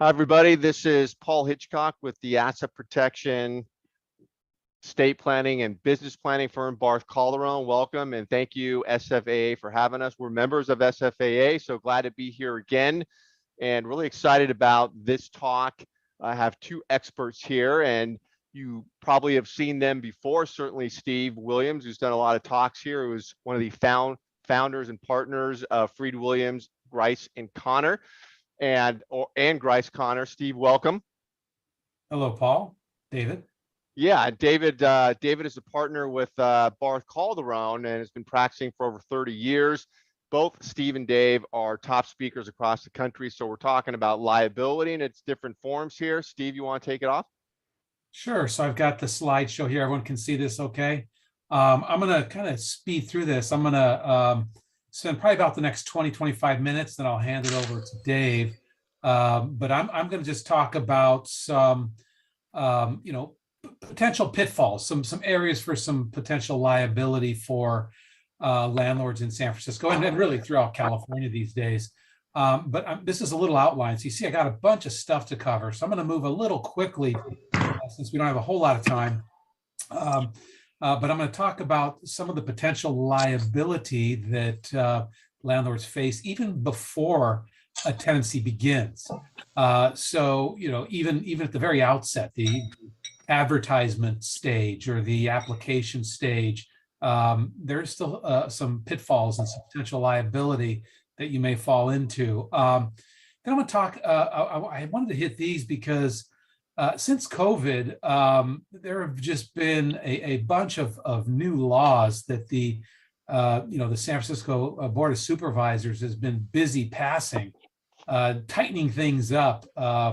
Hi, everybody. This is Paul Hitchcock with the Asset Protection, Estate Planning, and Business Planning firm Barth Calderon. Welcome and thank you, SFAA, for having us. We're members of SFAA, so glad to be here again and really excited about this talk. I have two experts here, and you probably have seen them before. Certainly Steve Williams, who's done a lot of talks here, who was one of the founders and partners of Freed Williams, Grice, and Connor. And Grice Connor. Steve, welcome. Hello, Paul. David. Yeah, David is a partner with Barth Calderon and has been practicing for over 30 years. Both Steve and Dave are top speakers across the country. So we're talking about liability in its different forms here. Steve, you want to take it off? Sure. So I've got the slideshow here. Everyone can see this okay? I'm going to kind of speed through this. I'm going to spend probably about the next 20-25 minutes, then I'll hand it over to Dave. But I'm going to just talk about some, potential pitfalls, some areas for some potential liability for landlords in San Francisco and really throughout California these days. But this is a little outline. So you see, I got a bunch of stuff to cover. So I'm going to move a little quickly since we don't have a whole lot of time. But I'm going to talk about some of the potential liability that landlords face even before a tenancy begins. So, even at the very outset, the advertisement stage or the application stage, there's still some pitfalls and some potential liability that you may fall into. Then I'm going to talk, I wanted to hit these because since COVID, there have just been a bunch of new laws that the San Francisco Board of Supervisors has been busy passing, tightening things up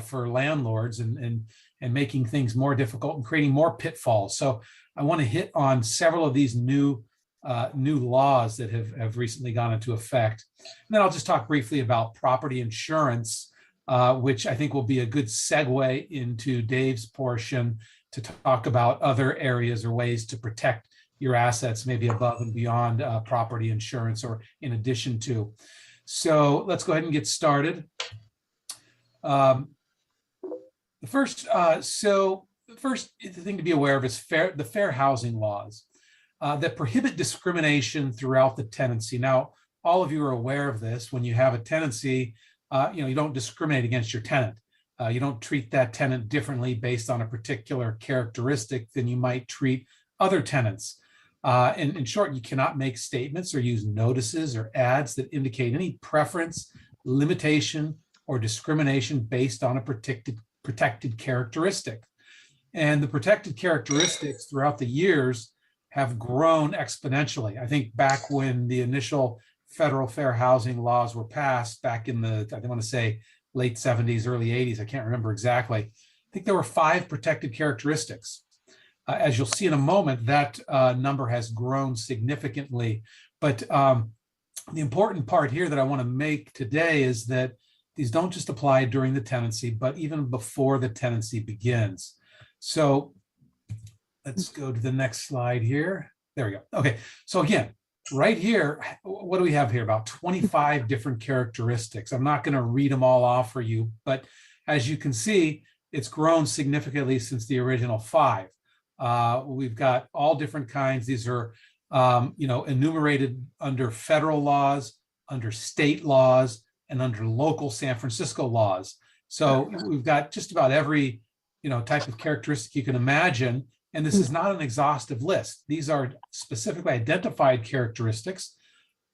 for landlords and making things more difficult and creating more pitfalls. So I want to hit on several of these new laws that have recently gone into effect. And then I'll just talk briefly about property insurance, which I think will be a good segue into Dave's portion to talk about other areas or ways to protect your assets, maybe above and beyond property insurance or in addition to. So let's go ahead and get started. The first thing to be aware of is the fair housing laws that prohibit discrimination throughout the tenancy. Now, all of you are aware of this. When you have a tenancy, you don't discriminate against your tenant. You don't treat that tenant differently based on a particular characteristic than you might treat other tenants. In short, you cannot make statements or use notices or ads that indicate any preference, limitation, or discrimination based on a protected characteristic. And the protected characteristics throughout the years have grown exponentially. I think back when the initial federal fair housing laws were passed back in the, I want to say late 70s, early 80s, I can't remember exactly. I think there were 5 protected characteristics. As you'll see in a moment, that number has grown significantly. But the important part here that I want to make today is that these don't just apply during the tenancy, but even before the tenancy begins. So let's go to the next slide here. There we go. Okay, so again, right here, what do we have here? About 25 different characteristics. I'm not going to read them all off for you, but as you can see, it's grown significantly since the original 5. We've got all different kinds. These are, enumerated under federal laws, under state laws, and under local San Francisco laws. So we've got just about every, type of characteristic you can imagine. And this is not an exhaustive list. These are specifically identified characteristics,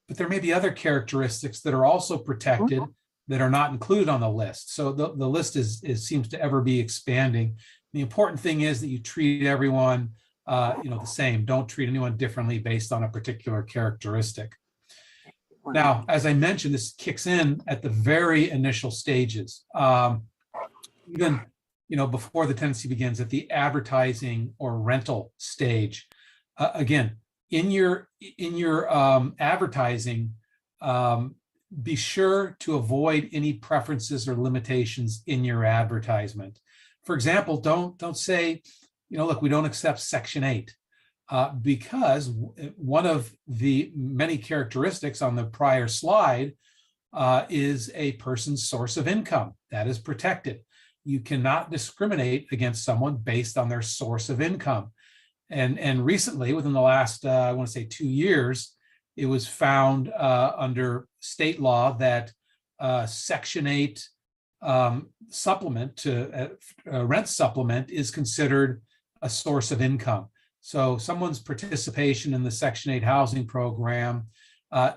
but there may be other characteristics that are also protected that are not included on the list. So the list seems to ever be expanding. The important thing is that you treat everyone, the same. Don't treat anyone differently based on a particular characteristic. Now, as I mentioned, this kicks in at the very initial stages. Even before the tenancy begins, at the advertising or rental stage. Again, in your advertising, be sure to avoid any preferences or limitations in your advertisement. For example, don't say, look, we don't accept Section 8. Because one of the many characteristics on the prior slide is a person's source of income. That is protected. You cannot discriminate against someone based on their source of income. And recently, within the last, I want to say 2 years, it was found under state law that Section 8 supplement to rent supplement is considered a source of income. So someone's participation in the Section 8 housing program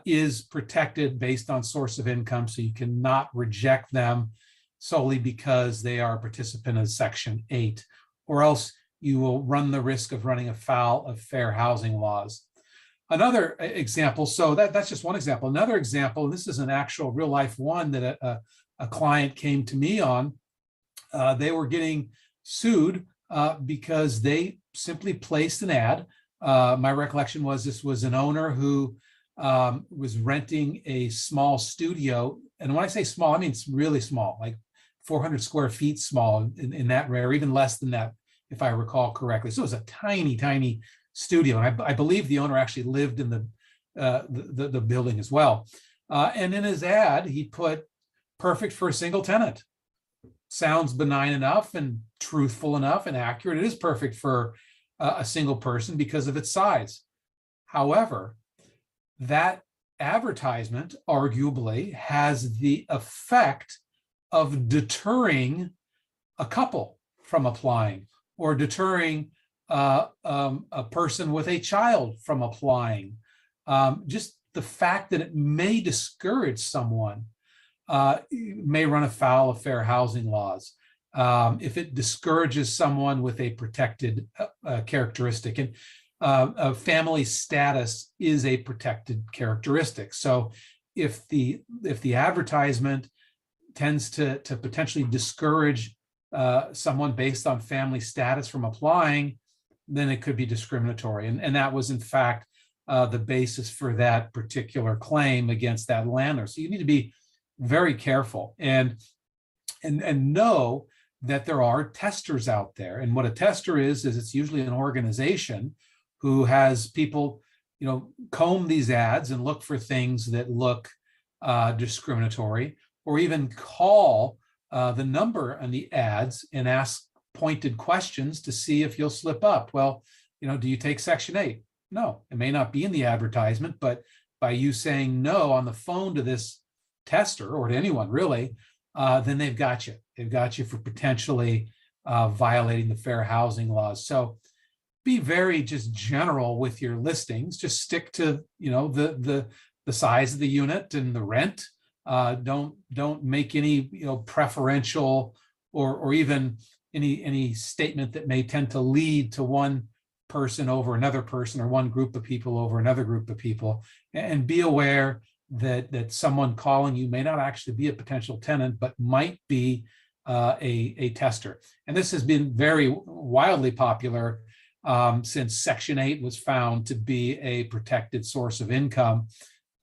is protected based on source of income. So you cannot reject them solely because they are a participant of Section 8, or else you will run the risk of running afoul of fair housing laws. Another example, so that's just one example. Another example, and this is an actual real life one that a client came to me on. They were getting sued because they simply placed an ad. My recollection was this was an owner who was renting a small studio. And when I say small, I mean it's really small, like 400 square feet small in that rare, even less than that, if I recall correctly. So it was a tiny, tiny studio. And I believe the owner actually lived in the building as well. And in his ad, he put perfect for a single tenant. Sounds benign enough and truthful enough and accurate. It is perfect for a single person because of its size. However, that advertisement arguably has the effect of deterring a couple from applying, or deterring a person with a child from applying. Just the fact that it may discourage someone may run afoul of fair housing laws if it discourages someone with a protected characteristic. And family status is a protected characteristic. So if the advertisement tends to potentially discourage someone based on family status from applying, then it could be discriminatory. And that was, in fact, the basis for that particular claim against that landlord. So you need to be very careful and know that there are testers out there. And what a tester is it's usually an organization who has people, comb these ads and look for things that look discriminatory, or even call the number on the ads and ask pointed questions to see if you'll slip up. Well, do you take Section 8? No, it may not be in the advertisement, but by you saying no on the phone to this tester, or to anyone really, then they've got you. They've got you for potentially violating the fair housing laws. So be very just general with your listings. Just stick to the size of the unit and the rent. Don't make any preferential or even any statement that may tend to lead to one person over another person, or one group of people over another group of people. And be aware that someone calling you may not actually be a potential tenant, but might be a tester. And this has been very wildly popular since Section 8 was found to be a protected source of income.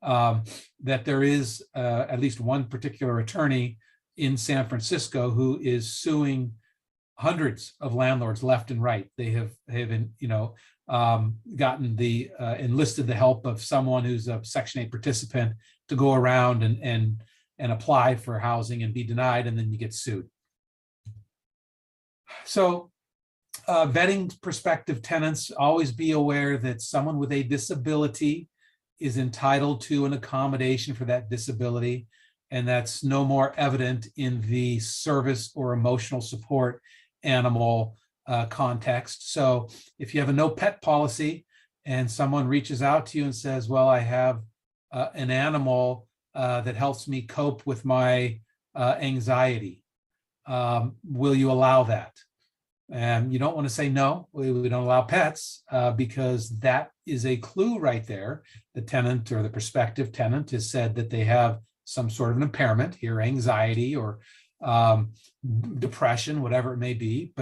That there is at least one particular attorney in San Francisco who is suing hundreds of landlords left and right. They have gotten enlisted the help of someone who's a Section 8 participant to go around and apply for housing and be denied, and then you get sued. So vetting prospective tenants, always be aware that someone with a disability is entitled to an accommodation for that disability, and that's no more evident in the service or emotional support animal context. So if you have a no pet policy and someone reaches out to you and says, well, I have an animal that helps me cope with my anxiety, will you allow that? And you don't want to say no, we don't allow pets, because that is a clue right there. The tenant or the prospective tenant has said that they have some sort of an impairment here, anxiety or depression, whatever it may be,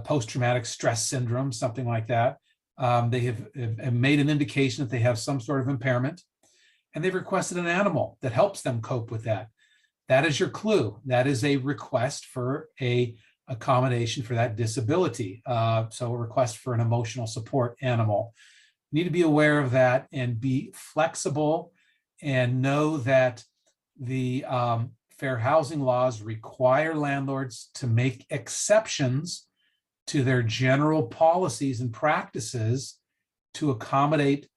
post-traumatic stress syndrome, something like that. They have made an indication that they have some sort of impairment, and they've requested an animal that helps them cope with that. That is your clue. That is a request for a accommodation for that disability. So a request for an emotional support animal. You need to be aware of that and be flexible, and know that the fair housing laws require landlords to make exceptions to their general policies and practices to accommodate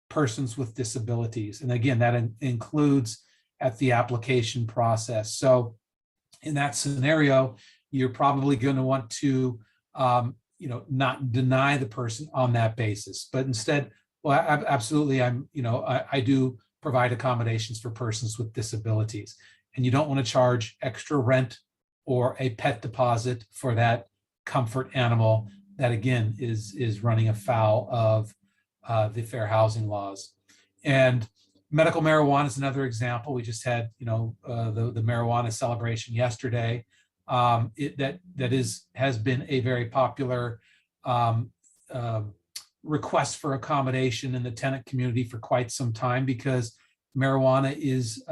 persons with disabilities. And again, that includes at the application process. So in that scenario, you're probably going to want to not deny the person on that basis, but instead, well, absolutely, I do provide accommodations for persons with disabilities, and you don't want to charge extra rent or a pet deposit for that comfort animal that again is running afoul of the fair housing laws. And medical marijuana is another example. We just had the marijuana celebration yesterday. Has been a very popular request for accommodation in the tenant community for quite some time, because marijuana is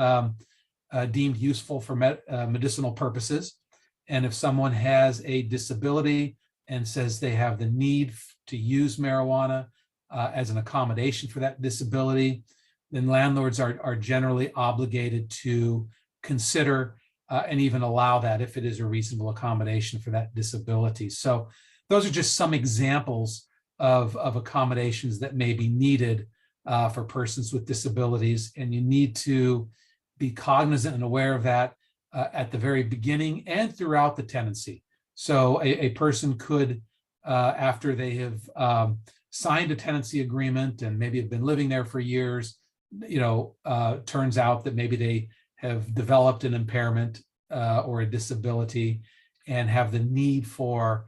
deemed useful for medicinal purposes. And if someone has a disability and says they have the need to use marijuana as an accommodation for that disability, then landlords are generally obligated to consider and even allow that if it is a reasonable accommodation for that disability. So those are just some examples of accommodations that may be needed for persons with disabilities. And you need to be cognizant and aware of that at the very beginning and throughout the tenancy. So a person could, after they have signed a tenancy agreement and maybe have been living there for years, turns out that maybe they have developed an impairment or a disability and have the need for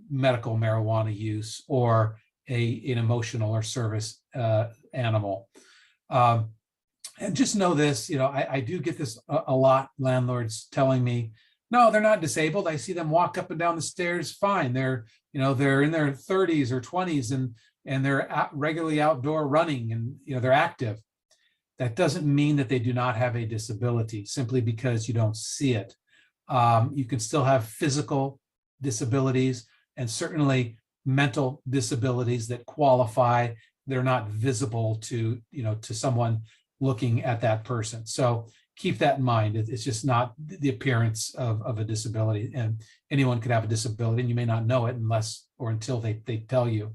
medical marijuana use or an emotional or service animal. And just know this, I do get this a lot, landlords telling me, no, they're not disabled. I see them walk up and down the stairs fine. They're in their 30s or 20s and they're regularly outdoor running and they're active. That doesn't mean that they do not have a disability simply because you don't see it. You can still have physical disabilities and certainly mental disabilities that qualify. They're not visible to someone looking at that person. So keep that in mind. It's just not the appearance of a disability, and anyone could have a disability and you may not know it unless or until they tell you.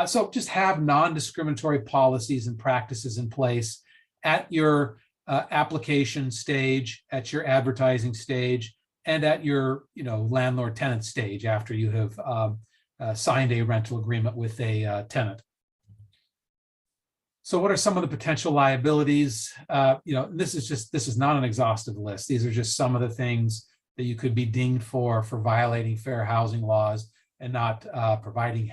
So just have non-discriminatory policies and practices in place at your application stage, at your advertising stage, and at your landlord-tenant stage after you have signed a rental agreement with a tenant. So what are some of the potential liabilities? This is not an exhaustive list. These are just some of the things that you could be dinged for violating fair housing laws and not providing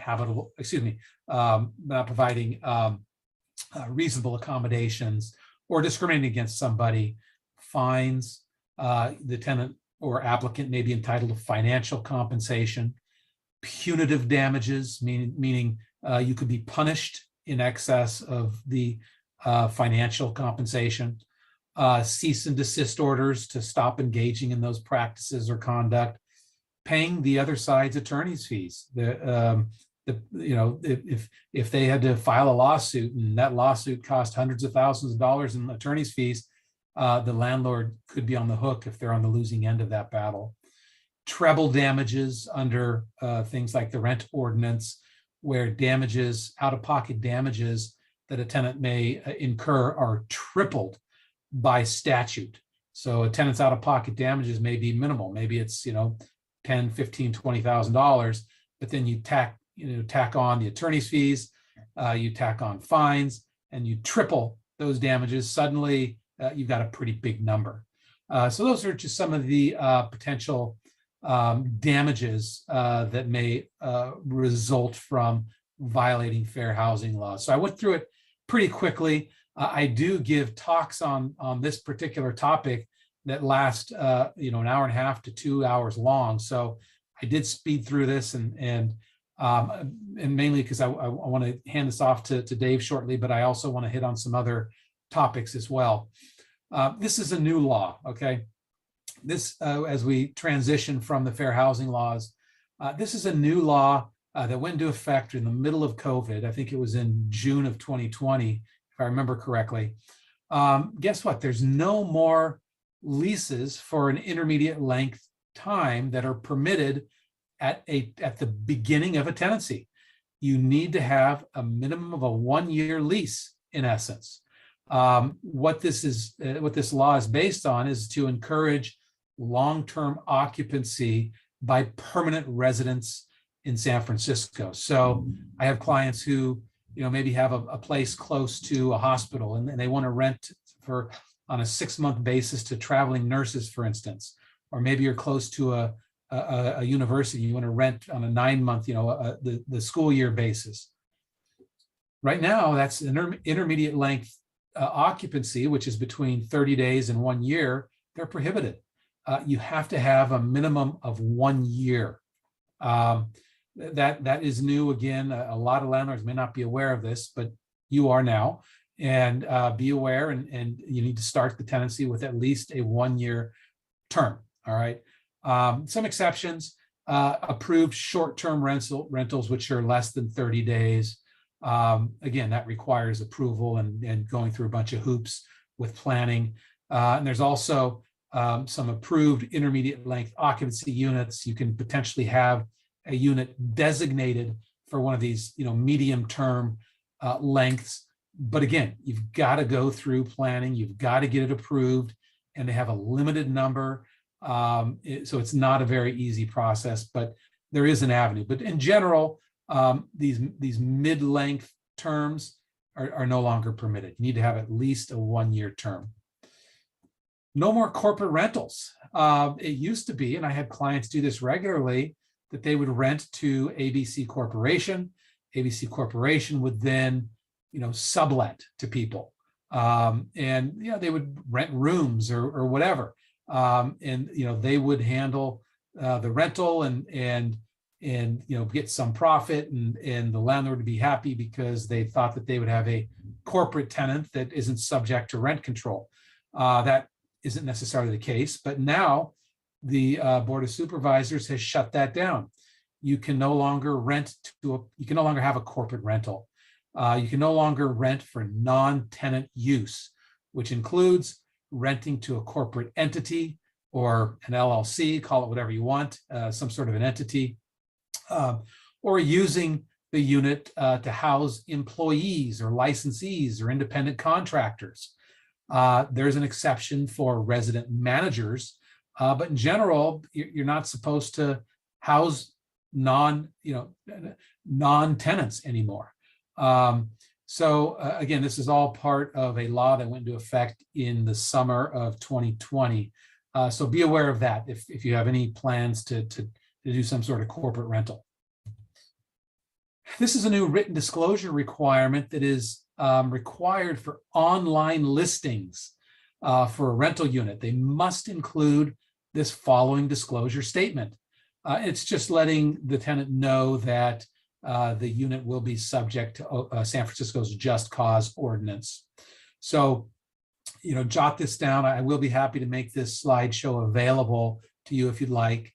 reasonable accommodations or discriminating against somebody. Fines, the tenant or applicant may be entitled to financial compensation. Punitive damages, meaning you could be punished in excess of the financial compensation. Cease and desist orders to stop engaging in those practices or conduct. Paying the other side's attorney's fees. If they had to file a lawsuit and that lawsuit cost hundreds of thousands of dollars in attorney's fees, the landlord could be on the hook if they're on the losing end of that battle. Treble damages under things like the rent ordinance, where damages, out-of-pocket damages that a tenant may incur are tripled by statute. So a tenant's out-of-pocket damages may be minimal. Maybe it's $10, $15, $20,000, but then you tack on the attorney's fees, you tack on fines, and you triple those damages. Suddenly, you've got a pretty big number. So those are just some of the potential damages that may result from violating fair housing laws. So I went through it pretty quickly. I do give talks on this particular topic that last an hour and a half to 2 hours long. So I did speed through this and mainly because I want to hand this off to Dave shortly, but I also want to hit on some other topics as well. This is a new law, okay? This, as we transition from the fair housing laws, this is a new law that went into effect in the middle of COVID. I think it was in June of 2020, if I remember correctly. guess what? There's no more leases for an intermediate length time that are permitted at the beginning of a tenancy. You need to have a minimum of a 1-year lease, in essence. What this law is based on is to encourage long-term occupancy by permanent residents in San Francisco. So I have clients who, maybe have a place close to a hospital, and they want to rent on a 6-month basis to traveling nurses, for instance. Or maybe you're close to a university, you want to rent on a 9-month, the school year basis. Right now, that's an intermediate length occupancy, which is between 30 days and 1 year. They're prohibited. You have to have a minimum of 1 year. That is new. Again, a lot of landlords may not be aware of this, but you are now. And be aware, and you need to start the tenancy with at least a 1-year term. All right. Some exceptions: approved short-term rentals, which are less than 30 days. Again, that requires approval and going through a bunch of hoops with planning. And there's also some approved intermediate length occupancy units. You can potentially have a unit designated for one of these, medium-term lengths. But again, you've got to go through planning. You've got to get it approved, and they have a limited number. So it's not a very easy process, but there is an avenue. But in general, these mid-length terms are no longer permitted. You need to have at least a 1-year term. No more corporate rentals. It used to be, and I had clients do this regularly, that they would rent to ABC Corporation. ABC Corporation would then, sublet to people. And they would rent rooms or whatever. And they would handle the rental and get some profit, and the landlord would be happy because they thought that they would have a corporate tenant that isn't subject to rent control. That isn't necessarily the case, but now the Board of Supervisors has shut that down. You can no longer you can no longer have a corporate rental. You can no longer rent for non-tenant use, which includes renting to a corporate entity or an LLC, call it whatever you want, some sort of an entity, or using the unit to house employees or licensees or independent contractors. There's an exception for resident managers, but in general, you're not supposed to house non-tenants anymore. So again, this is all part of a law that went into effect in the summer of 2020. So be aware of that if you have any plans to do some sort of corporate rental. This is a new written disclosure requirement that is required for online listings for a rental unit. They must include this following disclosure statement. It's just letting the tenant know that the unit will be subject to San Francisco's just cause ordinance. So, jot this down. I will be happy to make this slideshow available to you if you'd like.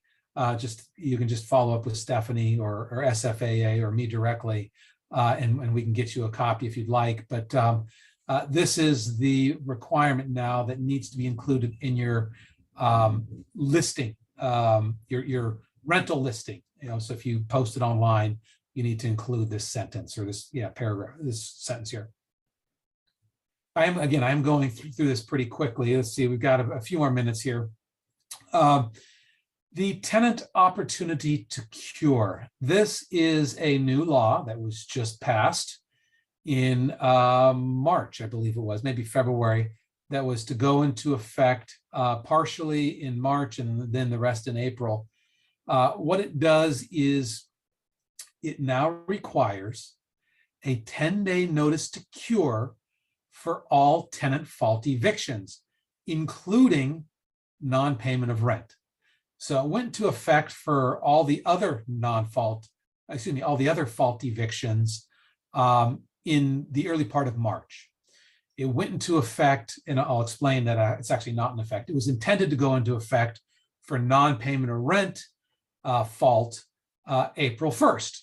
You can just follow up with Stephanie or SFAA or me directly, and we can get you a copy if you'd like. But this is the requirement now that needs to be included in your listing, your rental listing. So if you post it online, you need to include this sentence or this paragraph, this sentence here. I'm going through this pretty quickly. Let's see, we've got a few more minutes here. The tenant opportunity to cure. This is a new law that was just passed in March, I believe it was, maybe February, that was to go into effect partially in March and then the rest in April. What it does is it now requires a 10-day notice to cure for all tenant fault evictions, including non-payment of rent. So it went into effect for all the other fault evictions in the early part of March. It went into effect, and I'll explain that it's actually not in effect. It was intended to go into effect for non-payment of rent fault April 1st.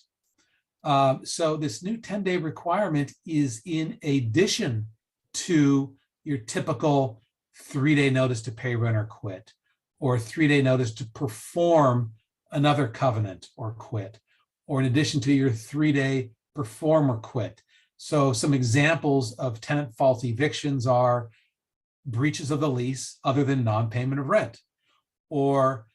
So this new 10-day requirement is in addition to your typical 3-day notice to pay rent or quit, or 3-day notice to perform another covenant or quit, or in addition to your 3-day perform or quit. So some examples of tenant fault evictions are breaches of the lease other than non-payment of rent, or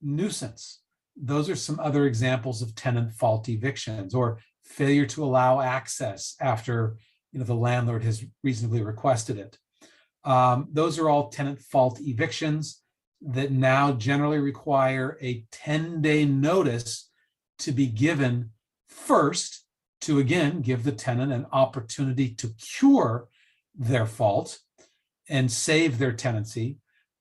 nuisance. Those are some other examples of tenant fault evictions, or failure to allow access after the landlord has reasonably requested it. Those are all tenant fault evictions that now generally require a 10-day notice to be given first to, again, give the tenant an opportunity to cure their fault and save their tenancy.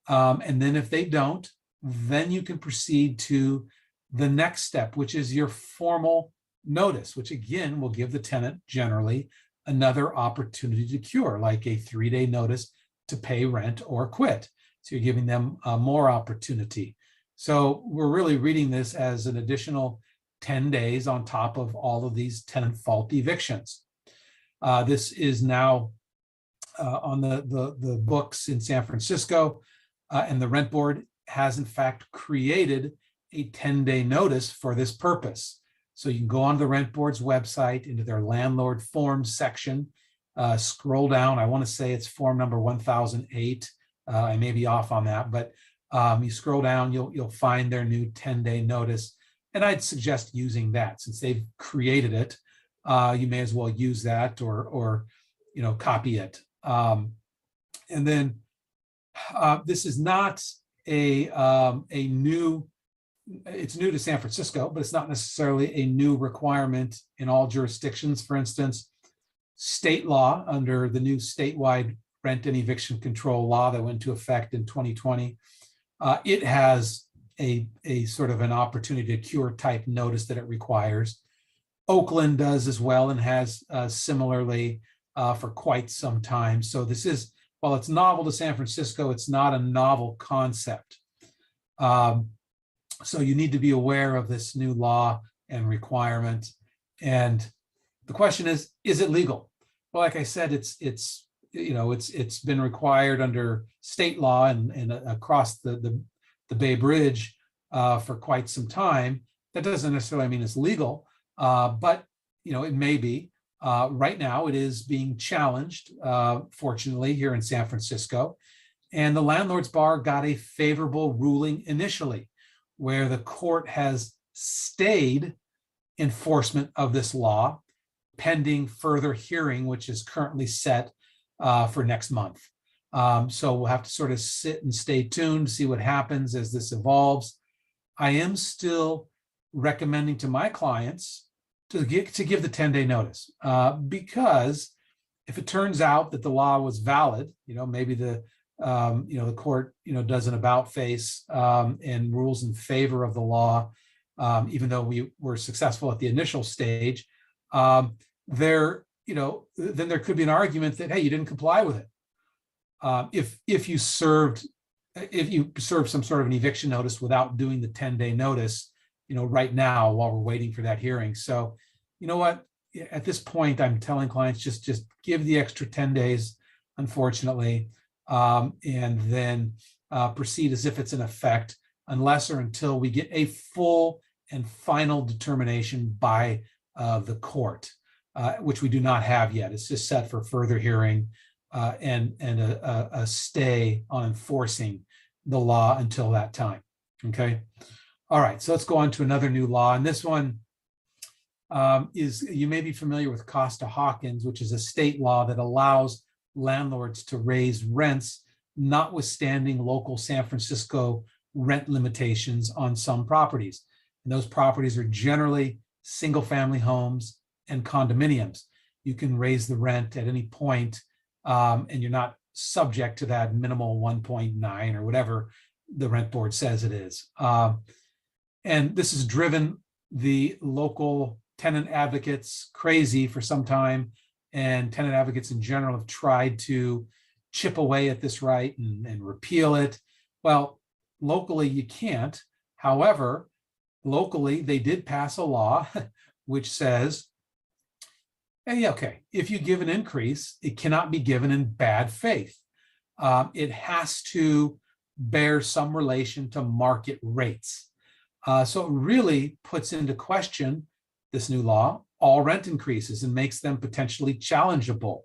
And then if they don't, then you can proceed to the next step, which is your formal notice, which again will give the tenant generally another opportunity to cure, like a 3-day notice to pay rent or quit. So you're giving them more opportunity. So we're really reading this as an additional 10 days on top of all of these tenant fault evictions. This is now on the books in San Francisco, and the rent board has in fact created a 10-day notice for this purpose. So you can go on the rent board's website into their landlord forms section, scroll down. I want to say it's form number 1008. I may be off on that, but you scroll down, you'll find their new 10-day notice. And I'd suggest using that since they've created it. You may as well use that or copy it. And then this is not a new. It's new to San Francisco, but it's not necessarily a new requirement in all jurisdictions. For instance, state law under the new statewide rent and eviction control law that went into effect in 2020, it has a sort of an opportunity to cure type notice that it requires. Oakland does as well and has similarly for quite some time. So this is, while it's novel to San Francisco, it's not a novel concept. So you need to be aware of this new law and requirement. And the question is it legal? Well, like I said, it's been required under state law and across the Bay Bridge for quite some time. That doesn't necessarily mean it's legal, but it may be. Right now, it is being challenged, fortunately, here in San Francisco. And the landlord's bar got a favorable ruling initially, where the court has stayed enforcement of this law pending further hearing, which is currently set for next month. So we'll have to sort of sit and stay tuned to see what happens as this evolves. I am still recommending to my clients to give the 10-day notice because if it turns out that the law was valid, maybe the court, does an about face and rules in favor of the law, even though we were successful at the initial stage, then there could be an argument that, hey, you didn't comply with it. If you served some sort of an eviction notice without doing the 10-day notice, right now while we're waiting for that hearing. So, you know what? At this point, I'm telling clients just give the extra 10 days, unfortunately, and then proceed as if it's in effect, unless or until we get a full and final determination by the court, which we do not have yet. It's just set for further hearing and a stay on enforcing the law until that time. Okay. All right. So let's go on to another new law. And this one is, you may be familiar with Costa-Hawkins, which is a state law that allows landlords to raise rents, notwithstanding local San Francisco rent limitations on some properties. And those properties are generally single-family homes and condominiums. You can raise the rent at any point, and you're not subject to that minimal 1.9 or whatever the rent board says it is. And this has driven the local tenant advocates crazy for some time, and tenant advocates in general have tried to chip away at this right and repeal it. Well, locally you can't. However, locally they did pass a law which says Yeah, okay. If you give an increase, it cannot be given in bad faith. It has to bear some relation to market rates. So it really puts into question, this new law, all rent increases and makes them potentially challengeable.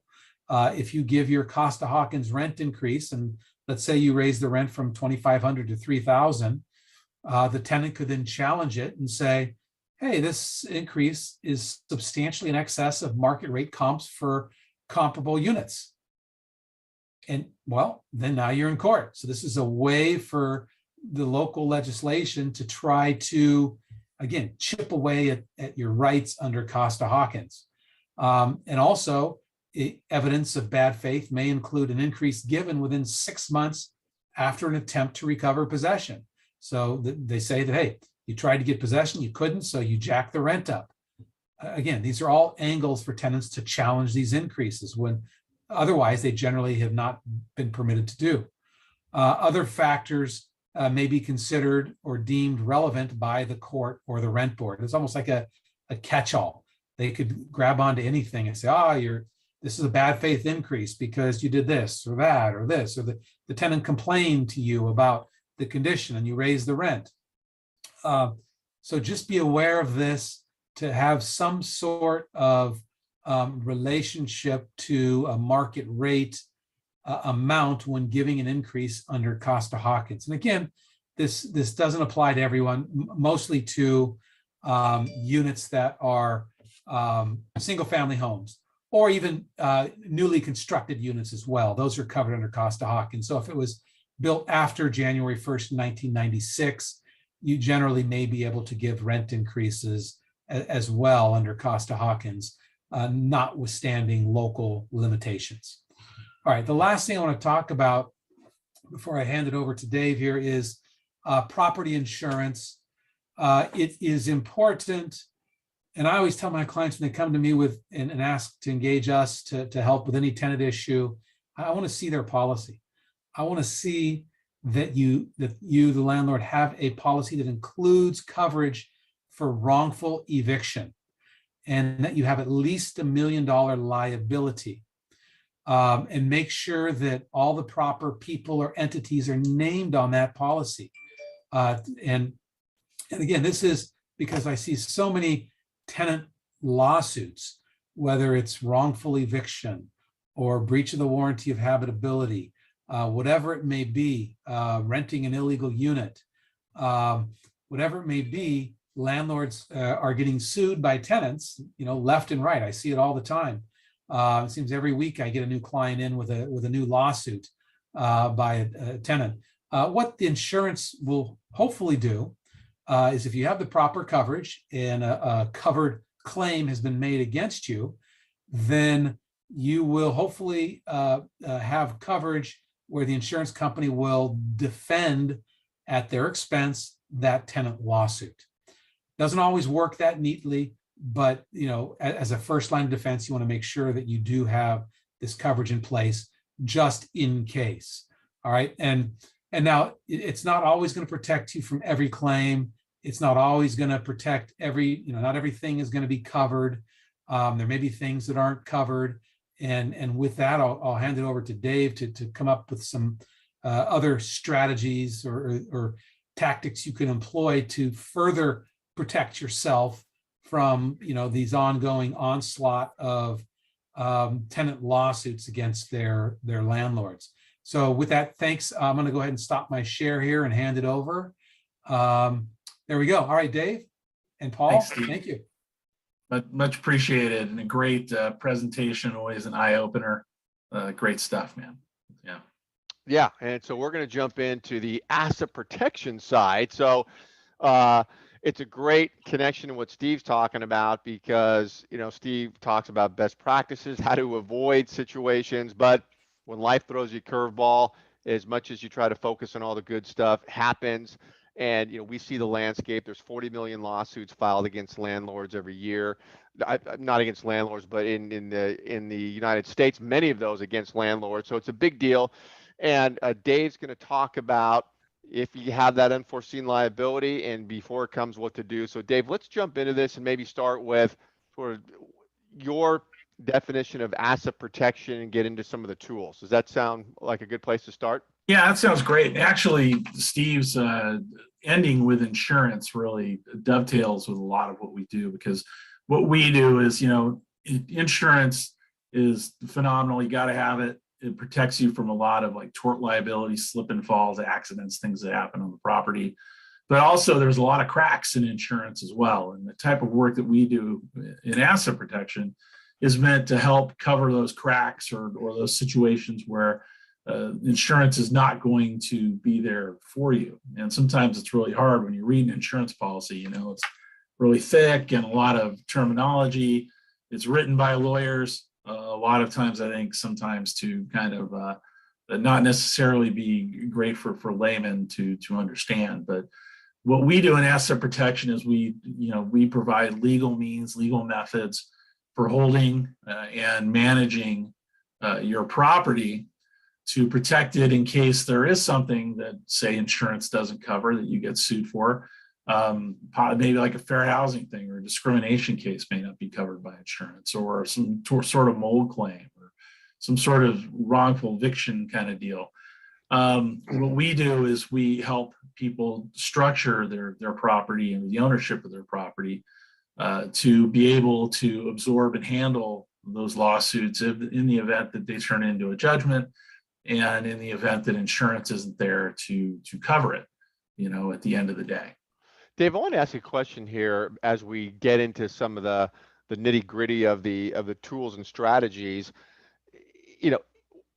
If you give your Costa-Hawkins rent increase, and let's say you raise the rent from 2,500 to 3,000, the tenant could then challenge it and say, hey, this increase is substantially in excess of market rate comps for comparable units. And well, then now you're in court. So this is a way for the local legislation to try to, again, chip away at your rights under Costa-Hawkins. And also, evidence of bad faith may include an increase given within 6 months after an attempt to recover possession. So they say that, hey, you tried to get possession, you couldn't, so you jack the rent up. Again, these are all angles for tenants to challenge these increases when otherwise they generally have not been permitted to do. Other factors may be considered or deemed relevant by the court or the rent board. It's almost like a catch-all. They could grab onto anything and say, this is a bad faith increase because you did this or that or this, or the tenant complained to you about the condition and you raised the rent. So just be aware of this, to have some sort of relationship to a market rate amount when giving an increase under Costa-Hawkins. And again, this doesn't apply to everyone, mostly to units that are single family homes, or even newly constructed units as well. Those are covered under Costa-Hawkins. So if it was built after January 1st, 1996, you generally may be able to give rent increases as well under Costa-Hawkins, notwithstanding local limitations. All right, the last thing I want to talk about before I hand it over to Dave here is property insurance. It is important, and I always tell my clients when they come to me with and ask to engage us to help with any tenant issue, I want to see their policy. I want to see that you, the landlord, have a policy that includes coverage for wrongful eviction, and that you have at least $1 million liability. And make sure that all the proper people or entities are named on that policy. And again, this is because I see so many tenant lawsuits, whether it's wrongful eviction or breach of the warranty of habitability, whatever it may be, renting an illegal unit, whatever it may be, landlords are getting sued by tenants, left and right. I see it all the time. It seems every week I get a new client in with a new lawsuit by a tenant. What the insurance will hopefully do is, if you have the proper coverage and a covered claim has been made against you, then you will hopefully have coverage where the insurance company will defend at their expense that tenant lawsuit. Doesn't always work that neatly, but as a first line of defense, you want to make sure that you do have this coverage in place just in case. All right. And now it's not always going to protect you from every claim. It's not always going to protect not everything is going to be covered. There may be things that aren't covered. And with that, I'll hand it over to Dave to come up with some other strategies or tactics you can employ to further protect yourself from these ongoing onslaught of tenant lawsuits against their landlords. So with that, thanks. I'm going to go ahead and stop my share here and hand it over. There we go. All right, Dave and Paul, Thanks, thank you. Much appreciated, and a great presentation, always an eye-opener. Great stuff, man. Yeah, and so we're going to jump into the asset protection side. So it's a great connection to what Steve's talking about, because Steve talks about best practices, how to avoid situations, but when life throws you a curveball, as much as you try to focus on all the good stuff, happens. And we see the landscape. There's 40 million lawsuits filed against landlords every year. Not against landlords, but in the United States, many of those against landlords. So it's a big deal. And Dave's going to talk about if you have that unforeseen liability, and before it comes, what to do. So Dave, let's jump into this and maybe start with sort of your definition of asset protection and get into some of the tools. Does that sound like a good place to start? Yeah, that sounds great. Actually, Steve's ending with insurance really dovetails with a lot of what we do, because what we do is, insurance is phenomenal. You got to have it. It protects you from a lot of like tort liability, slip and falls, accidents, things that happen on the property. But also there's a lot of cracks in insurance as well. And the type of work that we do in asset protection is meant to help cover those cracks or those situations where insurance is not going to be there for you. And sometimes it's really hard when you read an insurance policy, it's really thick and a lot of terminology. It's written by lawyers. A lot of times, I think sometimes to kind of not necessarily be great for laymen to understand. But what we do in asset protection is we provide legal means, legal methods for holding and managing your property to protect it in case there is something that, say, insurance doesn't cover that you get sued for. Maybe like a fair housing thing or a discrimination case may not be covered by insurance, or some sort of mold claim or some sort of wrongful eviction kind of deal. What we do is we help people structure their property and the ownership of their property to be able to absorb and handle those lawsuits in the event that they turn into a judgment, and in the event that insurance isn't there to cover it, at the end of the day. Dave, I want to ask you a question here as we get into some of the nitty gritty of the tools and strategies.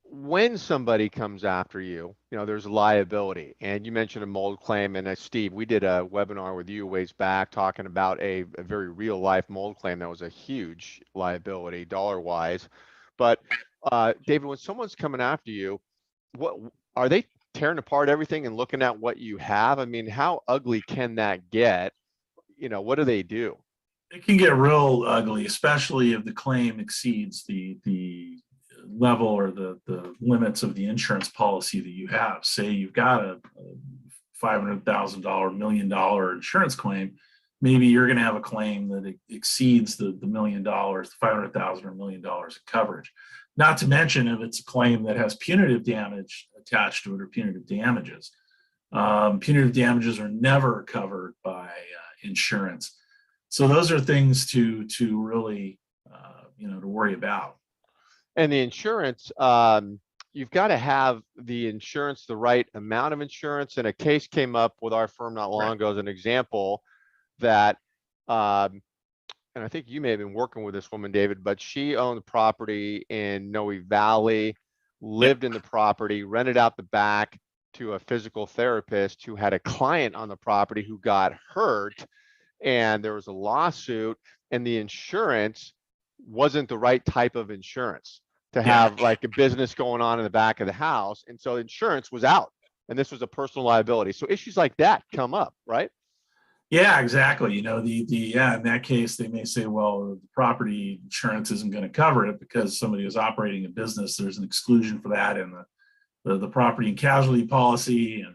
When somebody comes after you, there's liability, and you mentioned a mold claim. And Steve, we did a webinar with you a ways back talking about a very real life mold claim that was a huge liability dollar wise. But David, when someone's coming after you, what are they tearing apart everything and looking at what you have? I mean, how ugly can that get? What do they do? It can get real ugly, especially if the claim exceeds the level or the limits of the insurance policy that you have. Say you've got a $500,000, $1 million insurance claim. Maybe you're going to have a claim that exceeds the $1 million, the $500,000 or $1 million of coverage. Not to mention if it's a claim that has punitive damage attached to it or punitive damages. Punitive damages are never covered by insurance. So those are things to really, to worry about. And the insurance, you've got to have the insurance, the right amount of insurance. And a case came up with our firm not long ago as an example that, and I think you may have been working with this woman, David, but she owned property in Noe Valley, lived in the property, rented out the back to a physical therapist who had a client on the property who got hurt, and there was a lawsuit, and the insurance wasn't the right type of insurance to have like a business going on in the back of the house. And so insurance was out, and this was a personal liability. So issues like that come up, right? Yeah, exactly. In that case, they may say, well, the property insurance isn't going to cover it because somebody is operating a business. There's an exclusion for that in the property and casualty policy,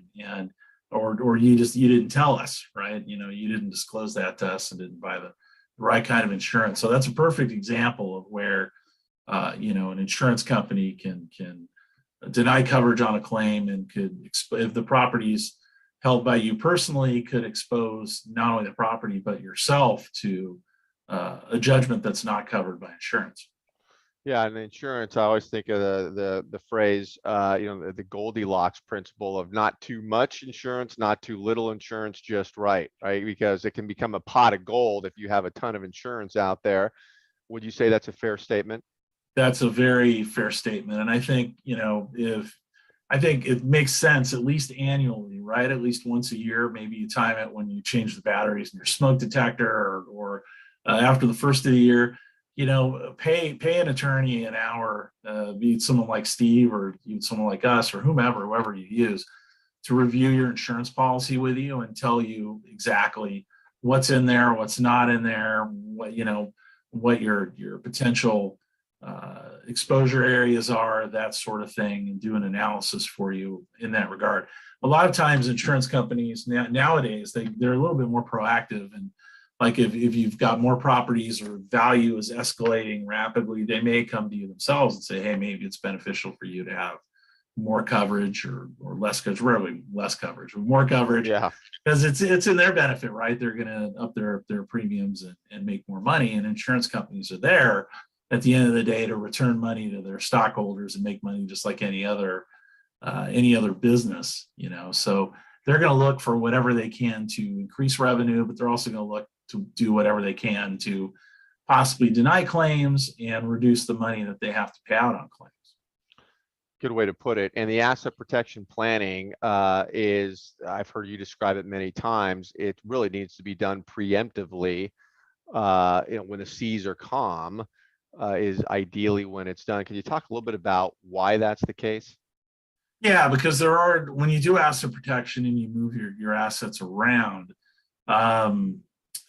or you didn't tell us, right? You didn't disclose that to us and didn't buy the right kind of insurance. So that's a perfect example of where, an insurance company can deny coverage on a claim and could, if the property's held by you personally, could expose not only the property but yourself to a judgment that's not covered by insurance. Yeah, and insurance, I always think of the phrase, the Goldilocks principle of not too much insurance, not too little insurance, just right? Because it can become a pot of gold if you have a ton of insurance out there. Would you say that's a fair statement? That's a very fair statement, and I think I think it makes sense at least annually, right? At least once a year, maybe you time it when you change the batteries in your smoke detector, or after the first of the year, pay an attorney an hour, be it someone like Steve or someone like us or whoever you use, to review your insurance policy with you and tell you exactly what's in there, what's not in there, what your potential exposure areas are, that sort of thing, and do an analysis for you in that regard. A lot of times insurance companies nowadays, they're a little bit more proactive, and Like if you've got more properties or value is escalating rapidly, they may come to you themselves and say, hey, maybe it's beneficial for you to have more coverage or less coverage, rarely less coverage, but more coverage. Yeah. Because it's in their benefit, right? They're going to up their premiums and make more money. And insurance companies are there at the end of the day to return money to their stockholders and make money just like any other business, you know. So they're going to look for whatever they can to increase revenue, but they're also going to look to do whatever they can to possibly deny claims and reduce the money that they have to pay out on claims. Good way to put it. And the asset protection planning is, I've heard you describe it many times, it really needs to be done preemptively. When the seas are calm is ideally when it's done. Can you talk a little bit about why that's the case? Yeah, because when you do asset protection and you move your assets around,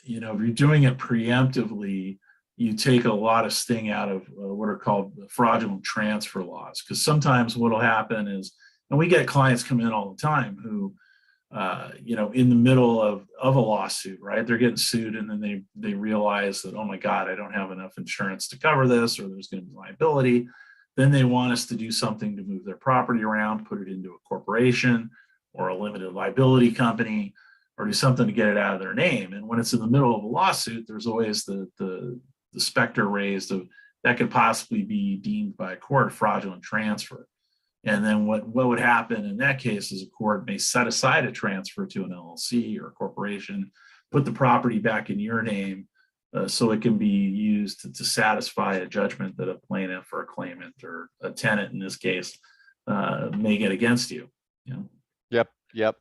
you know, if you're doing it preemptively, you take a lot of sting out of what are called fraudulent transfer laws. Because sometimes what will happen is, and we get clients come in all the time who, you know, in the middle of a lawsuit, right? They're getting sued and then they realize that, oh my God, I don't have enough insurance to cover this, or there's going to be liability. Then they want us to do something to move their property around, put it into a corporation or a limited liability company, or do something to get it out of their name. And when it's in the middle of a lawsuit, there's always the specter raised of that could possibly be deemed by a court fraudulent transfer. And then what would happen in that case is a court may set aside a transfer to an LLC or a corporation, put the property back in your name, so it can be used to satisfy a judgment that a plaintiff or a claimant or a tenant in this case may get against you. You know? Yep.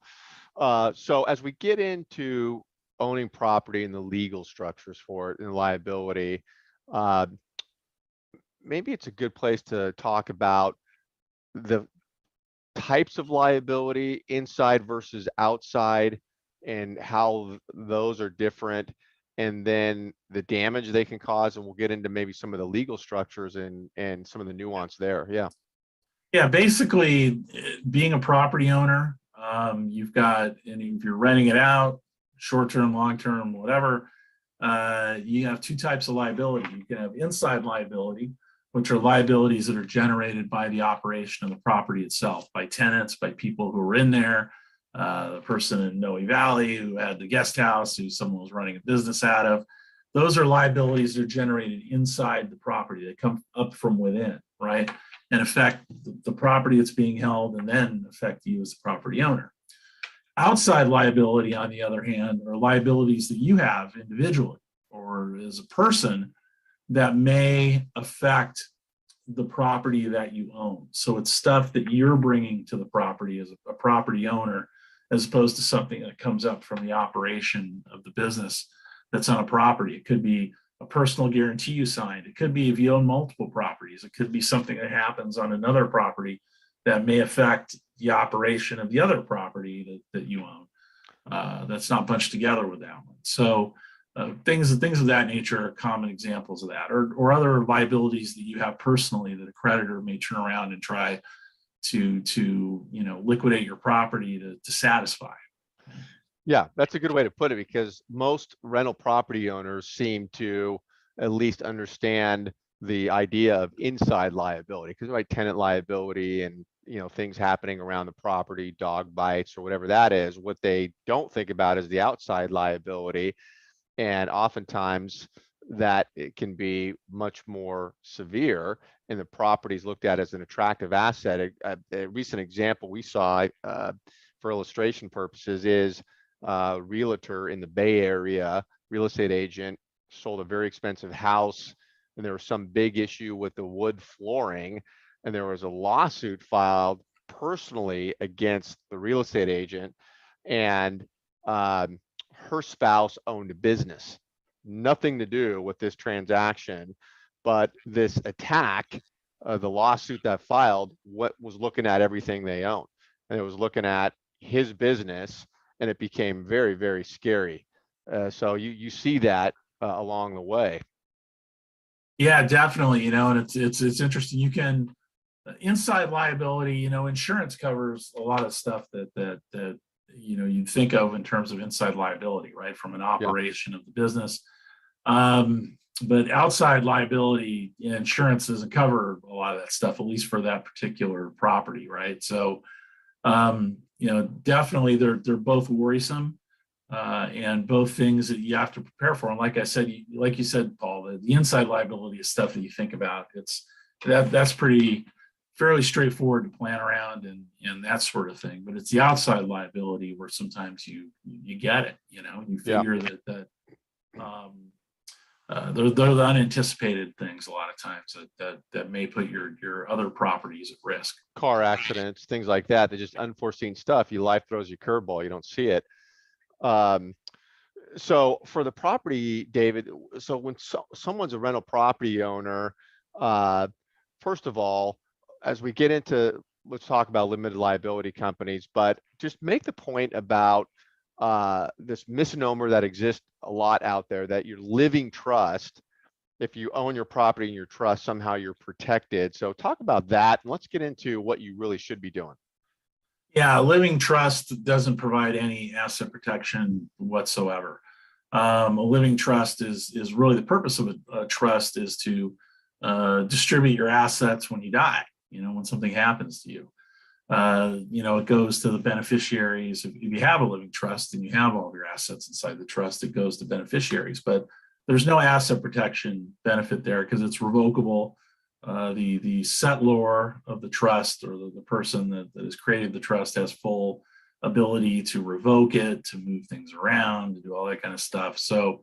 So as we get into owning property and the legal structures for it and liability, maybe it's a good place to talk about the types of liability inside versus outside and how those are different, and then the damage they can cause, and we'll get into maybe some of the legal structures and some of the nuance there. Yeah, basically being a property owner, you've got, and if you're renting it out, short-term, long-term, whatever, you have two types of liability. You can have inside liability, which are liabilities that are generated by the operation of the property itself, by tenants, by people who are in there, the person in Noe Valley who had the guest house, who someone was running a business out of. Those are liabilities that are generated inside the property. They come up from within, right? And affect the property that's being held, and then affect you as the property owner. Outside liability, on the other hand, are liabilities that you have individually or as a person that may affect the property that you own. So it's stuff that you're bringing to the property as a property owner, as opposed to something that comes up from the operation of the business that's on a property. It could be a personal guarantee you signed. It could be if you own multiple properties. It could be something that happens on another property that may affect the operation of the other property that you own. That's not bunched together with that one. So things of that nature are common examples of that, or other liabilities that you have personally that a creditor may turn around and try to liquidate your property to satisfy. Yeah, that's a good way to put it, because most rental property owners seem to at least understand the idea of inside liability, because like tenant liability and things happening around the property, dog bites or whatever that is. What they don't think about is the outside liability, and oftentimes that it can be much more severe, and the property is looked at as an attractive asset. A recent example we saw for illustration purposes is a realtor in the Bay Area, real estate agent, sold a very expensive house, and there was some big issue with the wood flooring, and there was a lawsuit filed personally against the real estate agent, and her spouse owned a business, nothing to do with this transaction, but this attack, the lawsuit that filed, what was looking at everything they own, and it was looking at his business, and it became very, very scary. So you see that along the way. Yeah, definitely. And it's interesting. You can inside liability. Insurance covers a lot of stuff that you'd think of in terms of inside liability, right, from an operation of the business. But outside liability, insurance doesn't cover a lot of that stuff, at least for that particular property, right? So, definitely they're both worrisome, and both things that you have to prepare for. And like I said, like you said, Paul, the inside liability is stuff that you think about. That's fairly straightforward to plan around and that sort of thing. But it's the outside liability where sometimes you get it, you figure that they're the unanticipated things a lot of times that may put your other properties at risk. Car accidents, things like that. They're just unforeseen stuff. Your life throws you curveball. You don't see it. So for the property, David, so when someone's a rental property owner, first of all, as we get into, let's talk about limited liability companies, but just make the point about this misnomer that exists a lot out there, that your living trust, if you own your property in your trust, somehow you're protected. So talk about that, and let's get into what you really should be doing. Yeah, a living trust doesn't provide any asset protection whatsoever. A living trust is really the purpose of a trust is to distribute your assets when you die, when something happens to you. It goes to the beneficiaries. If you have a living trust and you have all of your assets inside the trust, it goes to beneficiaries. But there's no asset protection benefit there because it's revocable. The settlor of the trust, or the person that has created the trust, has full ability to revoke it, to move things around, to do all that kind of stuff. So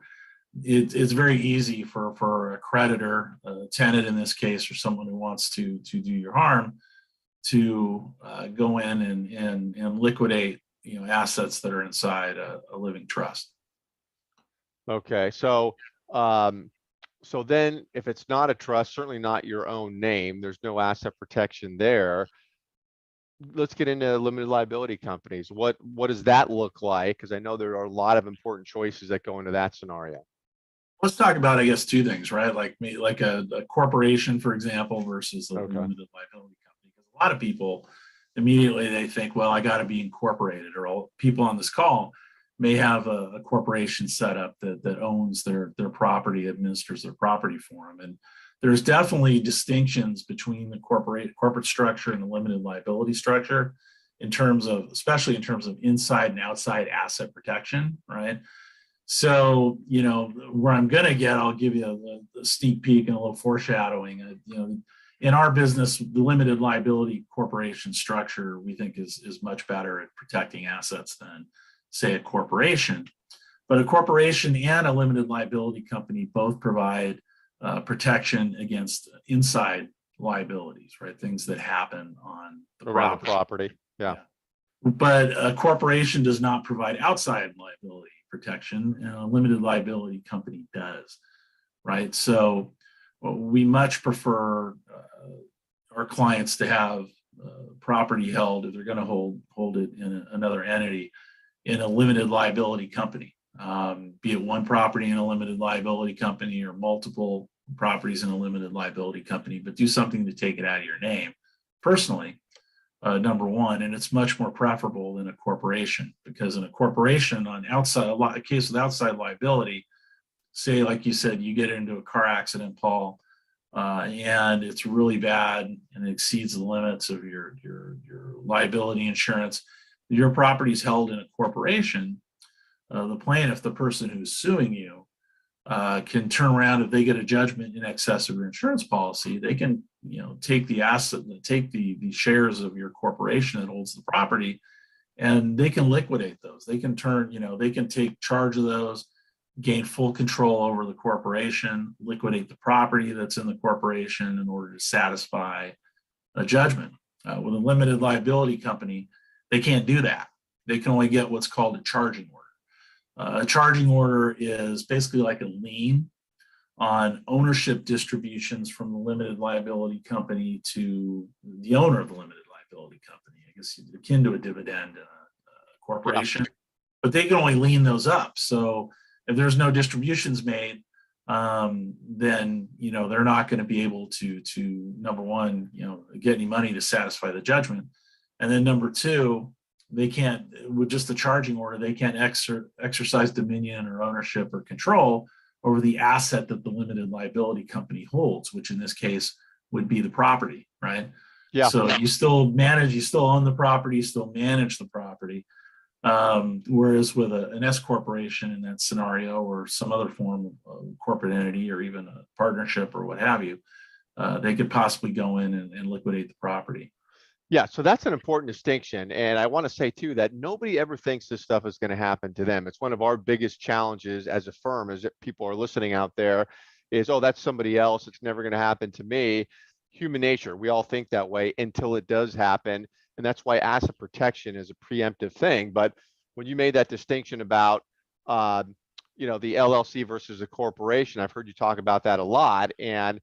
it's very easy for a creditor, a tenant in this case, or someone who wants to do you harm, to go in and liquidate assets that are inside a living trust. Okay, so so then if it's not a trust, certainly not your own name, there's no asset protection there. Let's get into limited liability companies. What does that look like? Because I know there are a lot of important choices that go into that scenario. Let's talk about, I guess, two things, right? Like a corporation, for example, versus a limited liability company. Because a lot of people immediately they think, well, I got to be incorporated, or all people on this call may have a corporation set up that owns their property, administers their property for them. And there's definitely distinctions between the corporate structure and the limited liability structure especially in terms of inside and outside asset protection, right? So, where I'm going to I'll give you a sneak peek and a little foreshadowing. In our business, the limited liability corporation structure, we think is much better at protecting assets than, say, a corporation. But a corporation and a limited liability company both provide protection against inside liabilities, right? Things that happen on the Around property. the property. Yeah. But a corporation does not provide outside liability protection, and a limited liability company does, right? So we much prefer our clients to have property held, if they're going to hold it in another entity, in a limited liability company, be it one property in a limited liability company or multiple properties in a limited liability company, but do something to take it out of your name personally, number one. And it's much more preferable than a corporation, because in a corporation, a case with outside liability, say, like you said, you get into a car accident, Paul, and it's really bad and it exceeds the limits of your liability insurance. Your property is held in a corporation. The plaintiff, the person who's suing you, can turn around, if they get a judgment in excess of your insurance policy, they can, take the asset, take the shares of your corporation that holds the property, and they can liquidate those. They can they can take charge of those, gain full control over the corporation, liquidate the property that's in the corporation in order to satisfy a judgment. With a limited liability company, they can't do that. They can only get what's called a charging order. A charging order is basically like a lien on ownership distributions from the limited liability company to the owner of the limited liability company. I guess akin to a dividend in a corporation, but they can only lien those up. So if there's no distributions made, then they're not going to be able to number one, get any money to satisfy the judgment, and then number two, they can't, with just the charging order, they can't exercise dominion or ownership or control over the asset that the limited liability company holds, which in this case would be the property, right? Yeah. So you still own the property, you still manage the property. Whereas with an S corporation in that scenario, or some other form of corporate entity, or even a partnership or what have you, they could possibly go in and liquidate the property. Yeah, so that's an important distinction. And I want to say too that nobody ever thinks this stuff is going to happen to them. It's one of our biggest challenges as a firm, as people are listening out there, is, oh, that's somebody else. It's never going to happen to me. Human nature, we all think that way until it does happen. And that's why asset protection is a preemptive thing. But when you made that distinction about, the LLC versus a corporation, I've heard you talk about that a lot, and